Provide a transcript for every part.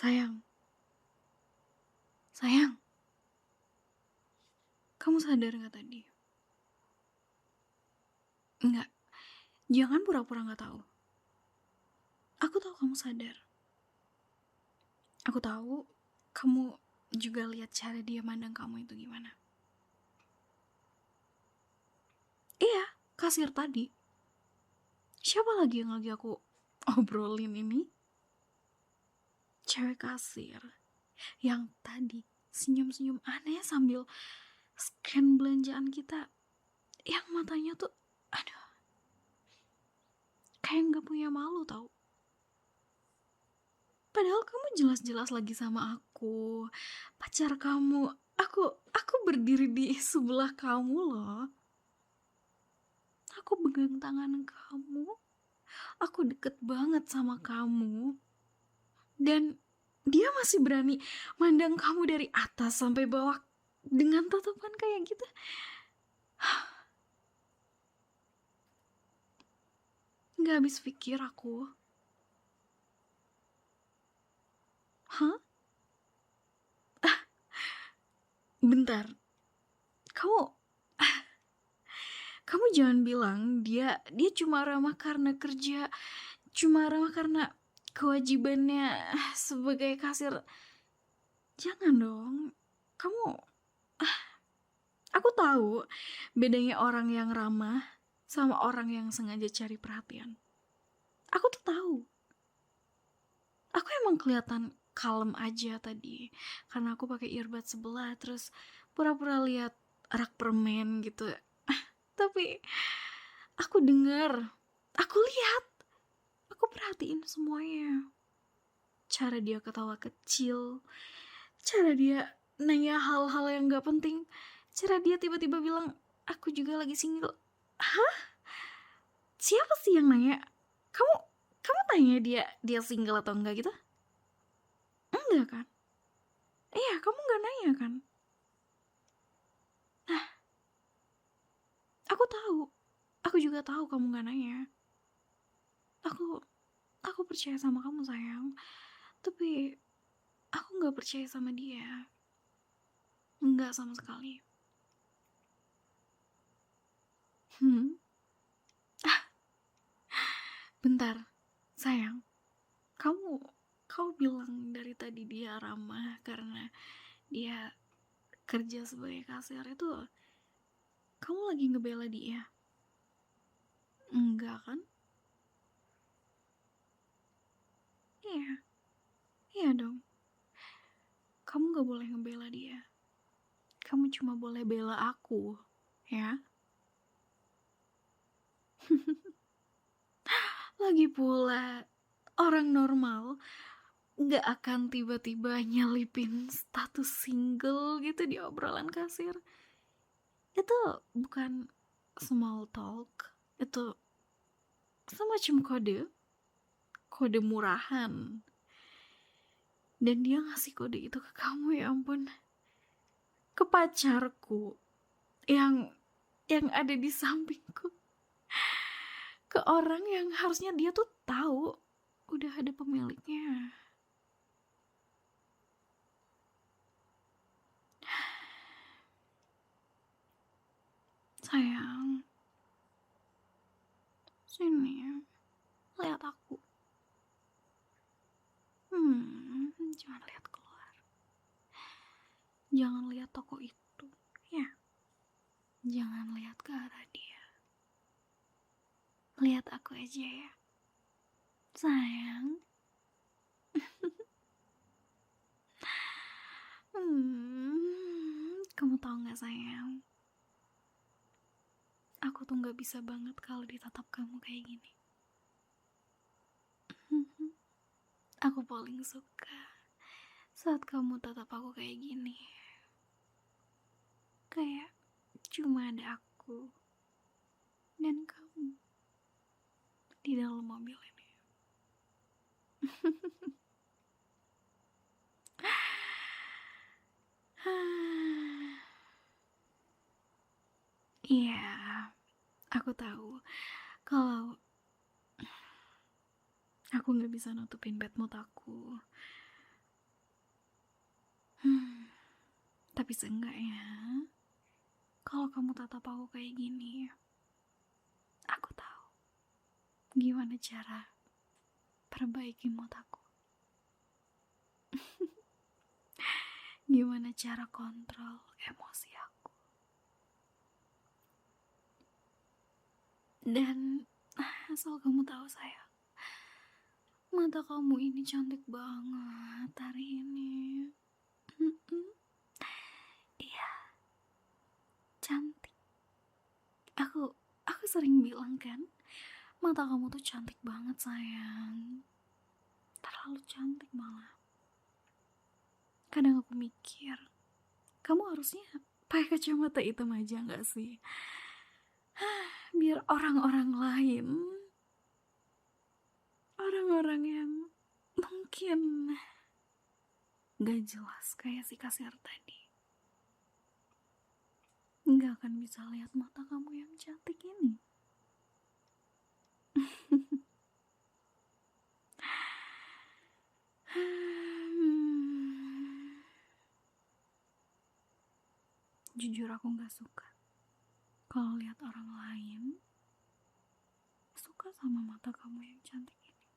Sayang, sayang, kamu sadar nggak tadi? Nggak, jangan pura-pura nggak tahu. Aku tahu kamu sadar. Aku tahu kamu juga lihat cara dia mandang kamu itu gimana. Iya, kasir tadi. Siapa lagi yang lagi aku obrolin ini? Cewek kasir yang tadi senyum-senyum aneh sambil scan belanjaan kita. Yang matanya tuh, aduh, kayak nggak punya malu tau. Padahal kamu jelas-jelas lagi sama aku, pacar kamu. Aku berdiri di sebelah kamu loh. Aku pegang tangan kamu. Aku deket banget sama kamu. Dan dia masih berani mandang kamu dari atas sampai bawah dengan tatapan kayak gitu. Gak habis pikir aku. Hah? Bentar. Kamu kamu jangan bilang dia cuma ramah karena kerja, cuma ramah karena kewajibannya sebagai kasir. Jangan dong. Kamu, aku tahu bedanya orang yang ramah sama orang yang sengaja cari perhatian. Aku tuh tahu. Aku emang kelihatan kalem aja tadi karena aku pakai earbud sebelah terus pura-pura lihat rak permen gitu. Tapi aku dengar, aku lihat, aku perhatiin semuanya. Cara dia ketawa kecil, cara dia nanya hal-hal yang gak penting, cara dia tiba-tiba bilang aku juga lagi single. Hah? Siapa sih yang nanya? Kamu kamu tanya dia single atau enggak gitu? Enggak kan? Iya, kamu nggak nanya kan? Nah, aku tahu. Aku juga tahu kamu nggak nanya. Aku aku percaya sama kamu sayang. Tapi aku nggak percaya sama dia. Nggak sama sekali. Hmm? Bentar, sayang. Kamu kau bilang dari tadi dia ramah karena dia kerja sebagai kasir itu. Kamu lagi ngebela dia? Enggak kan? Iya, iya dong. Kamu gak boleh ngebela dia. Kamu cuma boleh bela aku, ya? Lagi pula, orang normal gak akan tiba-tiba nyelipin status single gitu di obrolan kasir. Itu bukan small talk, itu semacam kode murahan. Dan dia ngasih kode itu ke kamu, ya ampun. Ke pacarku yang ada di sampingku. Ke orang yang harusnya dia tuh tahu udah ada pemiliknya. Sayang, sini, lihat aku. Jangan lihat keluar. Jangan lihat toko itu, ya. Jangan lihat ke arah dia. Lihat aku aja ya. Sayang. Kamu tahu nggak sayang? Aku tuh nggak bisa banget kalau ditatap kamu kayak gini. Aku paling suka saat kamu tatap aku kayak gini. Kayak cuma ada aku dan kamu di dalam mobil ini. Iya, aku tahu kalau aku nggak bisa nutupin bad mood aku. Hmm, tapi seenggaknya kalau kamu tatap aku kayak gini, aku tahu gimana cara perbaiki mood aku. Gimana cara kontrol emosi aku. Dan asal kamu tahu sayang, mata kamu ini cantik banget hari ini. Mm-mm. Iya, cantik. Aku sering bilang kan, mata kamu tuh cantik banget sayang. Terlalu cantik malah. Kadang aku mikir, kamu harusnya pakai kacamata hitam aja gak sih? Biar orang-orang yang mungkin gak jelas kayak si kasir tadi, gak akan bisa lihat mata kamu yang cantik ini. Jujur aku gak suka kalau lihat orang lain suka sama mata kamu yang cantik ini.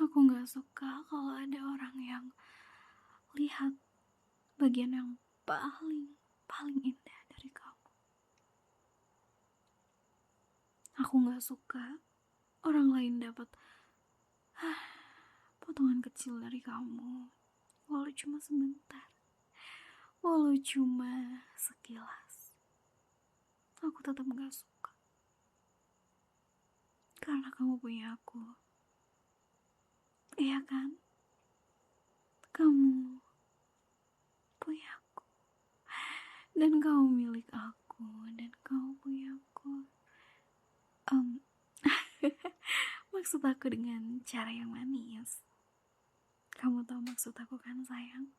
Aku gak suka kalau ada orang yang lihat bagian yang paling indah dari kamu. Aku gak suka orang lain dapat potongan kecil dari kamu, walau cuma sebentar, walau cuma sekilas. Aku tetap gak suka, karena kamu punya aku. Iya kan? Kamu punya aku, dan kamu milik aku, dan kamu punya aku. Maksud aku dengan cara yang manis. Kamu tahu maksud aku kan sayang?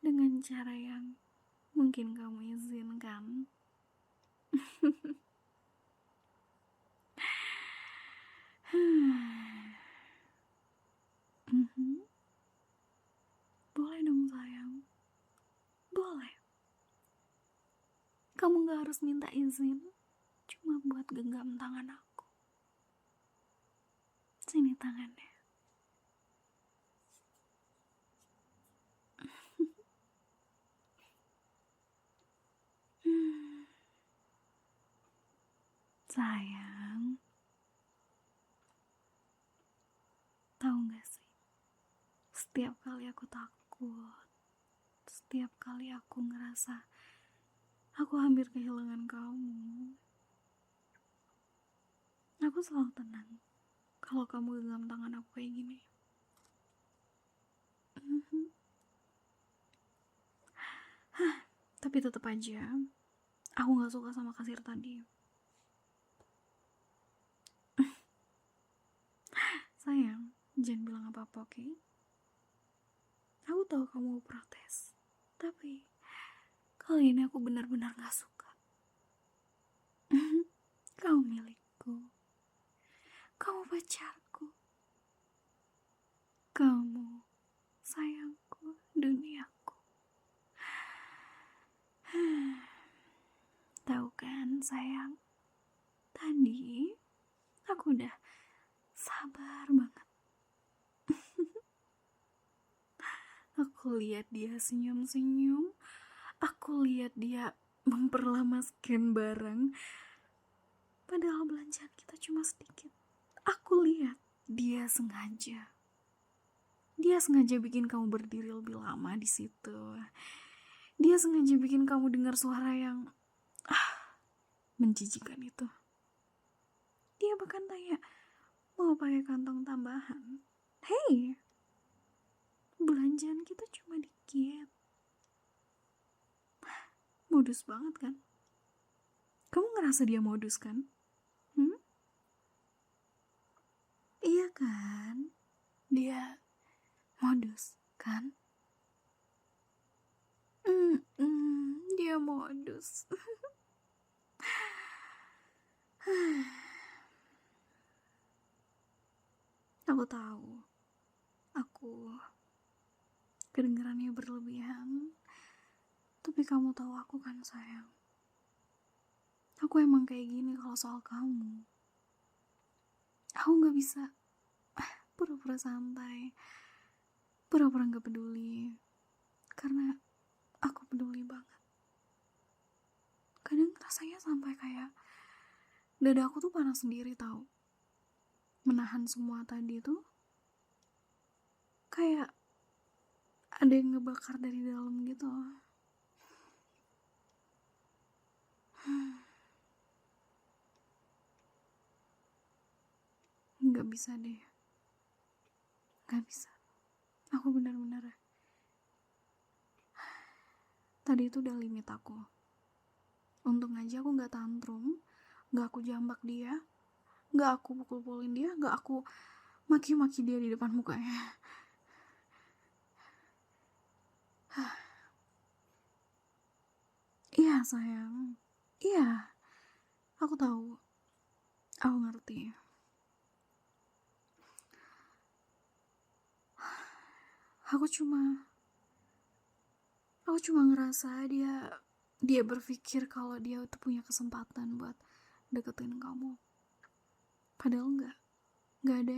Dengan cara yang mungkin kamu izinkan. Boleh dong sayang. Boleh. Kamu gak harus minta izin, cuma buat genggam tangan aku. Sini tangannya. Sayang, tahu gak sih? Setiap kali aku takut, setiap kali aku ngerasa aku hampir kehilangan kamu, aku selalu tenang kalau kamu genggam tangan aku kayak gini. Tapi tetap aja, aku gak suka sama kasir tadi. Sayang, jangan bilang apa-apa, oke? Aku tahu kamu mau protes, tapi kali ini aku benar-benar gak suka. Kau milikku, kamu pacarku, kamu sayangku, duniaku. Tahu kan sayang, tadi aku udah sabar banget. Aku lihat dia senyum-senyum, aku lihat dia memperlama scan barang, padahal belanjaan kita cuma sedikit. Aku lihat dia sengaja bikin kamu berdiri lebih lama di situ. Dia sengaja bikin kamu dengar suara yang menjijikan itu. Dia bahkan tanya, mau pakai kantong tambahan? Hey, belanjaan kita cuma dikit. Modus banget kan? Kamu ngerasa dia modus kan? Iya kan? Dia modus kan? Dia modus. Aku tahu aku kedengarannya berlebihan, tapi kamu tahu aku kan sayang. Aku emang kayak gini kalau soal kamu. Aku gak bisa pura-pura santai, pura-pura gak peduli, karena aku peduli banget. Kadang rasanya sampai kayak dada aku tuh panas sendiri tahu. Menahan semua tadi tuh kayak ada yang ngebakar dari dalam gitu. Nggak bisa deh, nggak bisa. Aku benar-benar tadi itu udah limit aku. Untung aja aku nggak tantrum, nggak aku jambak dia, nggak aku pukul-pukulin dia, nggak aku maki-maki dia di depan mukanya. Iya sayang, iya, aku tahu, aku ngerti. Aku cuma ngerasa dia berpikir kalau dia tuh punya kesempatan buat deketin kamu. Padahal nggak ada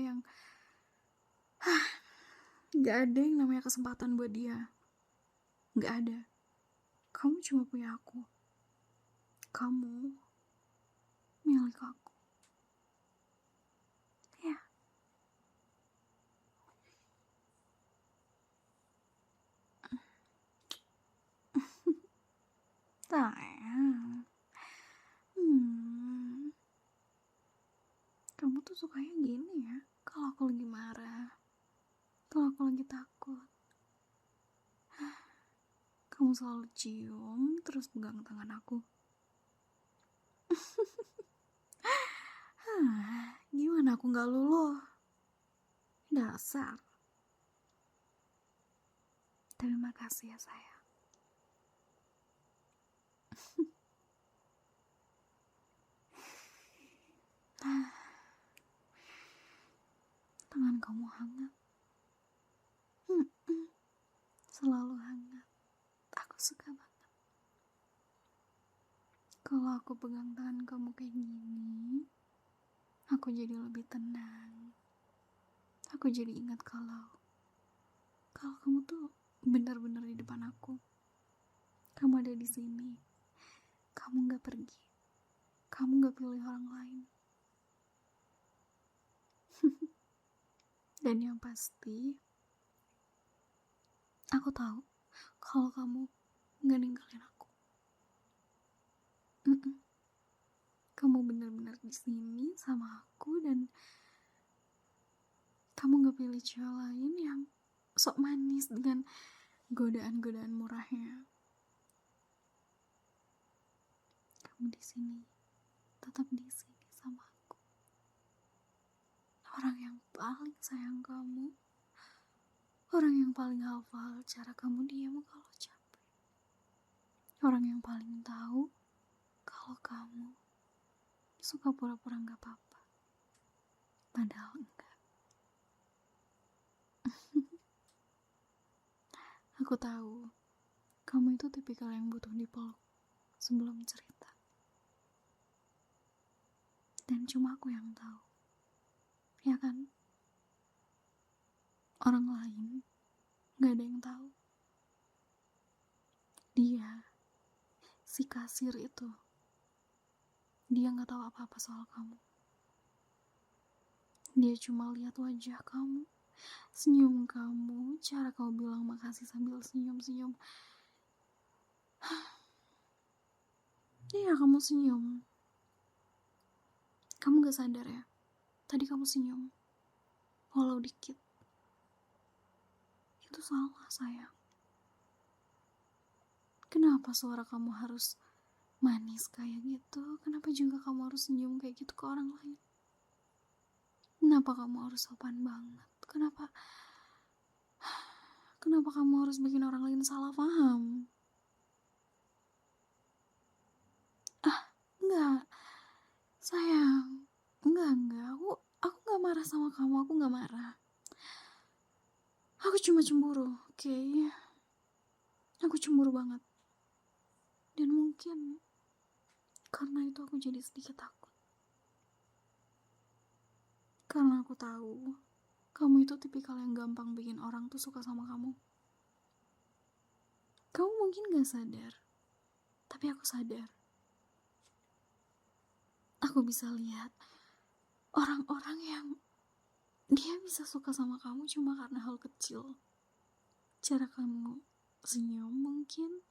yang namanya kesempatan buat dia. Nggak ada. Kamu cuma punya aku. Kamu milik aku. Ya. Sayang. Kamu tuh sukanya gini ya. Kalau aku lagi marah. Kalau aku lagi takut. Kamu selalu cium, terus pegang tangan aku. Gimana aku gak luluh? Dasar. Terima kasih ya sayang. Tangan kamu hangat. Selalu hangat. Aku suka banget. Kalau aku pegang tangan kamu kayak gini, aku jadi lebih tenang. Aku jadi ingat kalau kamu tuh benar-benar di depan aku. Kamu ada di sini. Kamu gak pergi. Kamu gak pilih orang lain. Dan yang pasti, aku tahu kalau kamu gak ninggalin aku. Kamu benar-benar di sini sama aku dan kamu gak pilih cewek lain yang sok manis dengan godaan-godaan murahnya. Kamu di sini, tetap di sini sama aku. Orang yang paling sayang kamu, orang yang paling hafal cara kamu diam kalau capek, orang yang paling tahu kalau kamu suka pura-pura gak apa-apa, padahal enggak. Aku tahu kamu itu tipikal yang butuh dipeluk sebelum cerita. Dan cuma aku yang tahu. Ya kan? Orang lain gak ada yang tahu. Dia, si kasir itu, dia gak tahu apa-apa soal kamu. Dia cuma lihat wajah kamu, senyum kamu, cara kamu bilang makasih sambil senyum-senyum. Iya, kamu senyum. Kamu gak sadar ya? Tadi kamu senyum. Walau dikit. Itu salah, sayang. Kenapa suara kamu harus manis kayak gitu? Kenapa juga kamu harus senyum kayak gitu ke orang lain? Kenapa kamu harus sopan banget? Kenapa kamu harus bikin orang lain salah paham? Enggak, sayang. Enggak. Aku gak marah sama kamu. Aku gak marah. Aku cuma cemburu, oke? Aku cemburu banget. Dan mungkin karena itu aku jadi sedikit takut. Karena aku tahu kamu itu tipikal yang gampang bikin orang tuh suka sama kamu. Kamu mungkin gak sadar, tapi aku sadar. Aku bisa lihat orang-orang yang dia bisa suka sama kamu cuma karena hal kecil. Cara kamu senyum mungkin,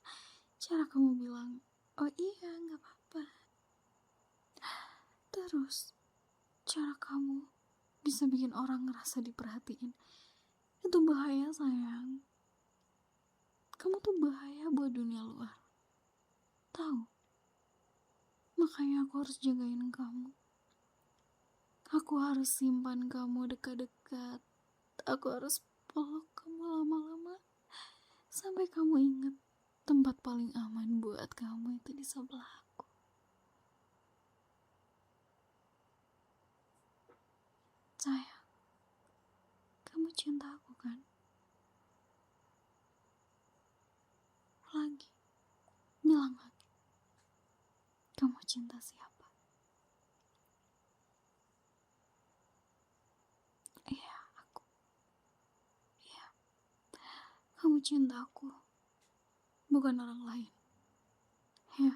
cara kamu bilang, oh iya gak apa-apa. Terus, cara kamu bisa bikin orang ngerasa diperhatiin. Itu bahaya sayang. Kamu tuh bahaya buat dunia luar. Tahu? Makanya aku harus jagain kamu. Aku harus simpan kamu dekat-dekat. Aku harus peluk kamu lama-lama. Sampai kamu ingat tempat paling aman buat kamu itu di sebelah aku. Sayang, kamu cinta aku kan? Lagi, bilang lagi. Kamu cinta siapa? Iya, aku. Iya, kamu cinta aku. Bukan orang lain. Ya,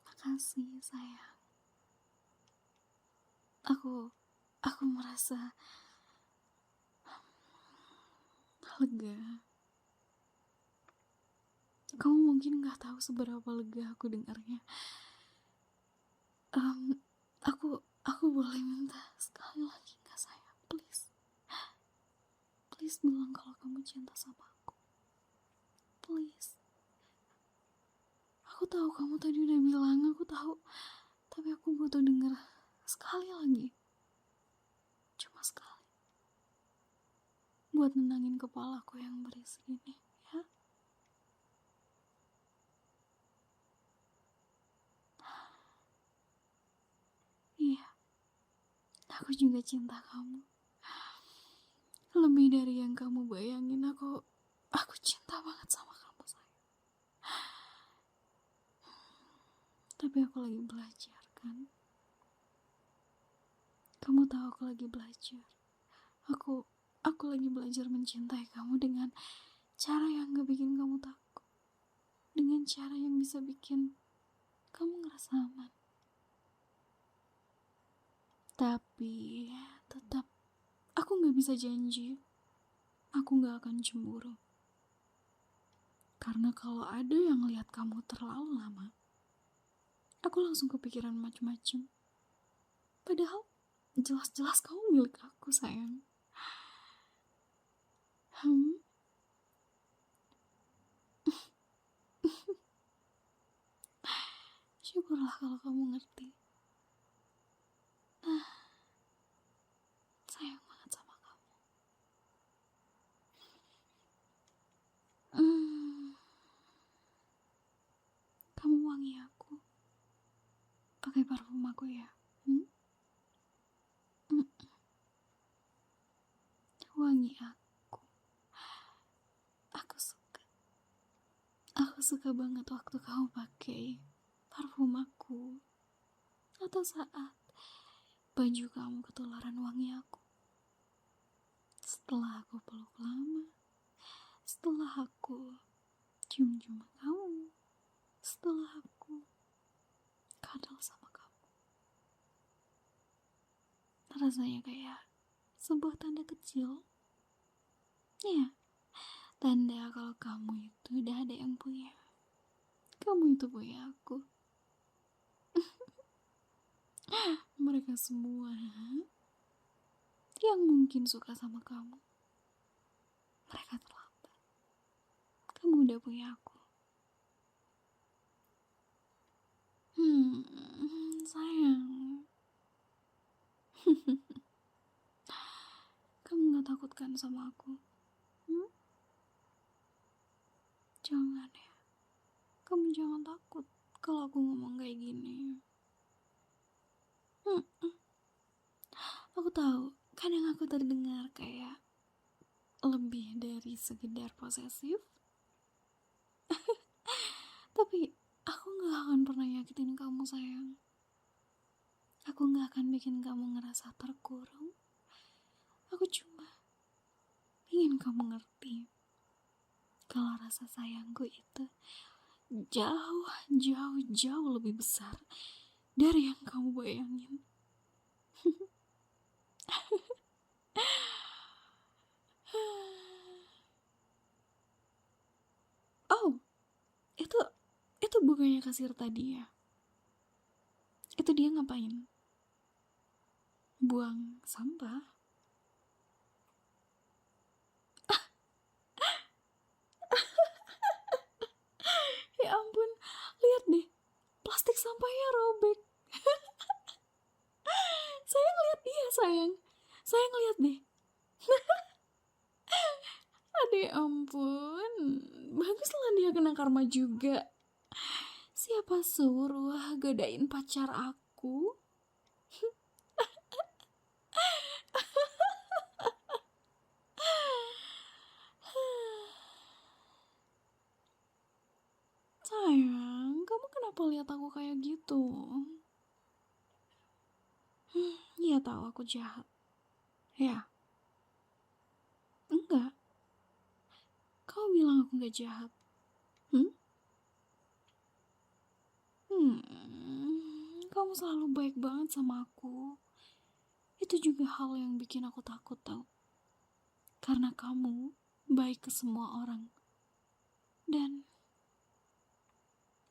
makasih sayang. Aku merasa lega. Kamu mungkin gak tahu seberapa lega aku dengarnya. Aku boleh minta sekali lagi gak sayang? Please. Please bilang kalau kamu cinta sama aku. Please. Aku tahu kamu tadi udah bilang, aku tahu. Tapi aku butuh denger sekali lagi. Cuma sekali. Buat nenangin kepalaku yang berisi ini, ya. Iya. Aku juga cinta kamu. Lebih dari yang kamu bayangin, aku cinta banget sama kamu, sayang. Tapi aku lagi belajar, kan? Kamu tahu aku lagi belajar. Aku lagi belajar mencintai kamu dengan cara yang gak bikin kamu takut. Dengan cara yang bisa bikin kamu ngerasa aman. Tapi tetap aku gak bisa janji aku gak akan cemburu. Karena kalau ada yang lihat kamu terlalu lama, aku langsung kepikiran macem-macem. Padahal jelas-jelas kamu milik aku, sayang. Syukurlah kalau kamu ngerti. Sayang banget sama kamu. Kamu wangi aku. Pakai parfum aku ya? Wangi aku. Aku suka. Aku suka banget waktu kamu pakai parfum aku. Atau saat baju kamu ketularan wangi aku. Setelah aku peluk lama. Setelah aku cium-cium kamu. Setelah aku cuddle sama kamu. Rasanya kayak sebuah tanda kecil. Ya, tanda kalau kamu itu udah ada yang punya. Kamu itu punya aku. Mereka semua yang mungkin suka sama kamu, mereka terlambat. Kamu udah punya aku. Sayang. Kamu gak takut kan sama aku? Jangan ya. Kamu jangan takut kalau aku ngomong kayak gini. Aku tahu, kadang aku terdengar kayak lebih dari sekedar posesif, tapi aku gak akan pernah nyakitin kamu sayang. Aku gak akan bikin kamu ngerasa terkurung. Aku cuma ingin kamu ngerti kalau rasa sayangku itu jauh, jauh, jauh lebih besar dari yang kamu bayangin. Oh, itu bukannya kasir tadi ya? Itu dia ngapain? Buang sampah? Ya ampun, lihat deh, plastik sampahnya robek. Sayang lihat dia sayang. Sayang lihat deh. Aduh ya ampun, baguslah dia kena karma juga. Siapa suruh godain pacar aku? Sayang, kamu kenapa lihat aku kayak gitu? Iya tahu aku jahat. Ya, enggak. Kau bilang aku nggak jahat. Hmm? Kamu selalu baik banget sama aku. Itu juga hal yang bikin aku takut tau. Karena kamu baik ke semua orang. Dan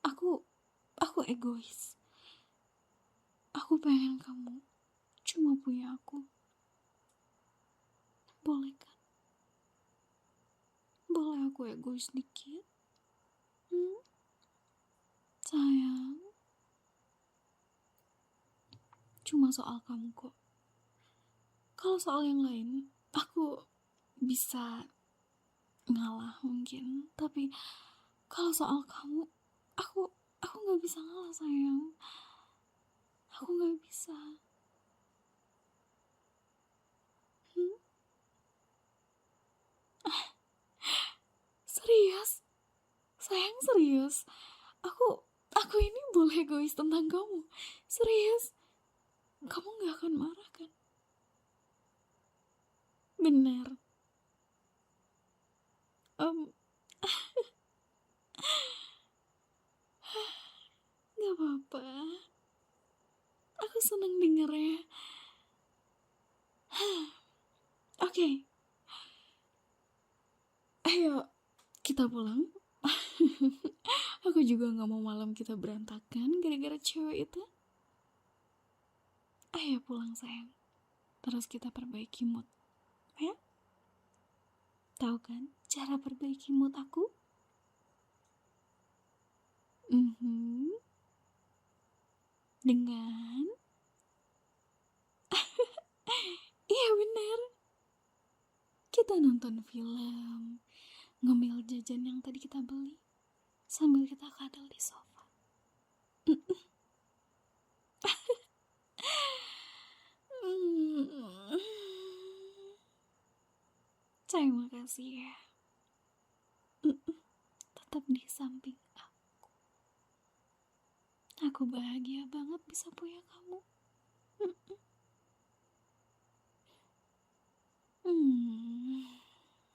aku egois. Aku pengen kamu cuma punya aku. Boleh kan? Boleh aku egois dikit? Hmm? Sayang, cuma soal kamu kok. Kalau soal yang lain, aku bisa ngalah mungkin. Tapi kalau soal kamu, aku nggak bisa ngalah sayang. Aku nggak bisa. Hmm? Serius? Sayang serius? Aku ini boleh egois tentang kamu. Serius? Kamu nggak akan marah kan? Benar. Em, Gak apa-apa. Aku seneng dengernya. Oke, ayo kita pulang. Aku juga gak mau malam kita berantakan gara-gara cewek itu. Ayo pulang sayang. Terus kita perbaiki mood. Ya? Tahu kan cara perbaiki mood aku? Dengan iya bener, kita nonton film, ngemil jajan yang tadi kita beli, sambil kita kadal di sofa. Terima kasih ya, tetap di samping aku. Aku bahagia banget bisa punya kamu.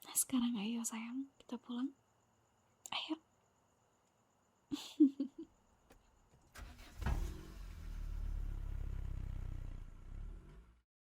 Nah, sekarang ayo sayang, kita pulang. Ayo.